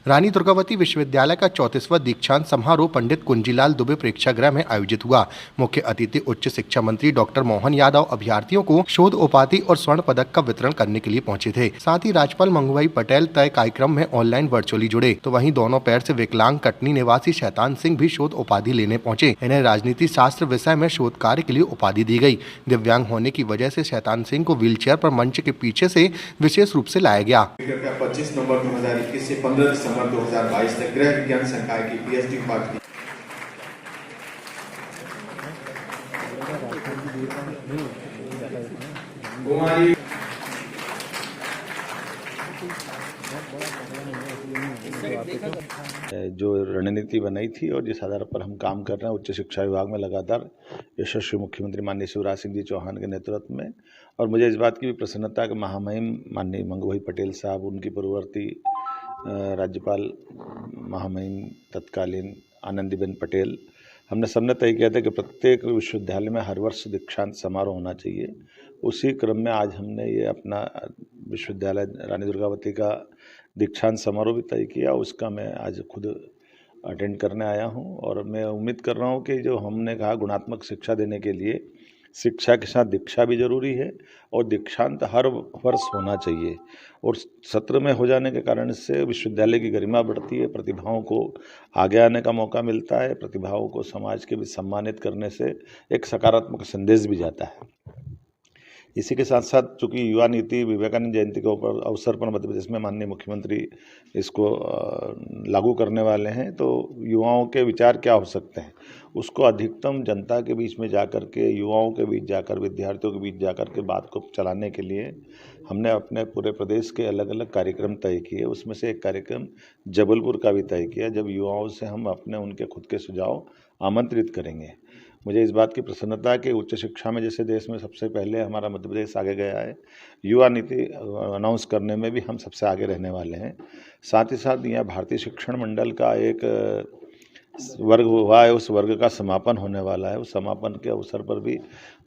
रानी दुर्गावती विश्वविद्यालय का 34वां दीक्षांत समारोह पंडित कुंजीलाल दुबे प्रेक्षागृह में आयोजित हुआ। मुख्य अतिथि उच्च शिक्षा मंत्री डॉक्टर मोहन यादव अभ्यर्थियों को शोध उपाधि और स्वर्ण पदक का वितरण करने के लिए पहुंचे थे। साथ ही राज्यपाल मंगूभाई पटेल तय कार्यक्रम में ऑनलाइन वर्चुअली जुड़े, तो वहीं दोनों पैर से विकलांग कटनी निवासी शैतान सिंह भी शोध उपाधि लेने पहुंचे। इन्हें राजनीति शास्त्र विषय में शोध कार्य के लिए उपाधि दी गई। दिव्यांग होने की वजह से शैतान सिंह को व्हीलचेयर पर मंच के पीछे से विशेष रूप से लाया गया। 25 नवंबर 2021 से 15 दिसंबर 2022 तक गृह विज्ञान संकाय की पीएचडी पाठ की। जो रणनीति बनाई थी और जिस आधार पर हम काम कर रहे हैं उच्च शिक्षा विभाग में लगातार यशस्वी मुख्यमंत्री माननीय शिवराज सिंह जी चौहान के नेतृत्व में, और मुझे इस बात की भी प्रसन्नता कि महामहिम माननीय मंगूभाई पटेल साहब, उनकी पूर्ववर्ती राज्यपाल महामहिम तत्कालीन आनंदीबेन पटेल, हमने सबने तय किया था कि प्रत्येक विश्वविद्यालय में हर वर्ष दीक्षांत समारोह होना चाहिए। उसी क्रम में आज हमने ये अपना विश्वविद्यालय रानी दुर्गावती का दीक्षांत समारोह भी तय किया। उसका मैं आज खुद अटेंड करने आया हूं और मैं उम्मीद कर रहा हूं कि जो हमने कहा गुणात्मक शिक्षा देने के लिए शिक्षा के साथ दीक्षा भी जरूरी है और दीक्षांत हर वर्ष होना चाहिए, और सत्र में हो जाने के कारण से विश्वविद्यालय की गरिमा बढ़ती है, प्रतिभाओं को आगे आने का मौका मिलता है, प्रतिभाओं को समाज के बीच सम्मानित करने से एक सकारात्मक संदेश भी जाता है। इसी के साथ साथ चूँकि युवा नीति विवेकानंद जयंती के ऊपर अवसर पर मध्य प्रदेश में माननीय मुख्यमंत्री इसको लागू करने वाले हैं, तो युवाओं के विचार क्या हो सकते हैं उसको अधिकतम जनता के बीच में जाकर के, युवाओं के बीच जाकर, विद्यार्थियों के बीच जाकर के बात को चलाने के लिए हमने अपने पूरे प्रदेश के अलग अलग कार्यक्रम तय किए। उसमें से एक कार्यक्रम जबलपुर का भी तय किया, जब युवाओं से हम अपने उनके खुद के सुझाव आमंत्रित करेंगे। मुझे इस बात की प्रसन्नता है कि उच्च शिक्षा में जैसे देश में सबसे पहले हमारा मध्य प्रदेश आगे गया है, युवा नीति अनाउंस करने में भी हम सबसे आगे रहने वाले हैं। साथ ही साथ यहाँ भारतीय शिक्षण मंडल का एक वर्ग हुआ है, उस वर्ग का समापन होने वाला है। उस समापन के अवसर पर भी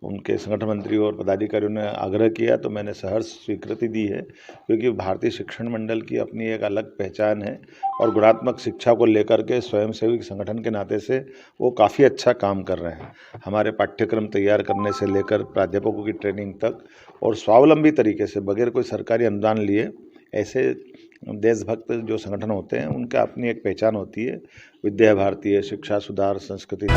उनके संगठन मंत्री और पदाधिकारियों ने आग्रह किया, तो मैंने सहर्ष स्वीकृति दी है, क्योंकि भारतीय शिक्षण मंडल की अपनी एक अलग पहचान है और गुणात्मक शिक्षा को लेकर के स्वयंसेवी संगठन के नाते से वो काफ़ी अच्छा काम कर रहे हैं। हमारे पाठ्यक्रम तैयार करने से लेकर प्राध्यापकों की ट्रेनिंग तक, और स्वावलंबी तरीके से बगैर कोई सरकारी अनुदान लिए ऐसे देशभक्त जो संगठन होते हैं उनका अपनी एक पहचान होती है। विद्या भारती है, शिक्षा सुधार संस्कृति।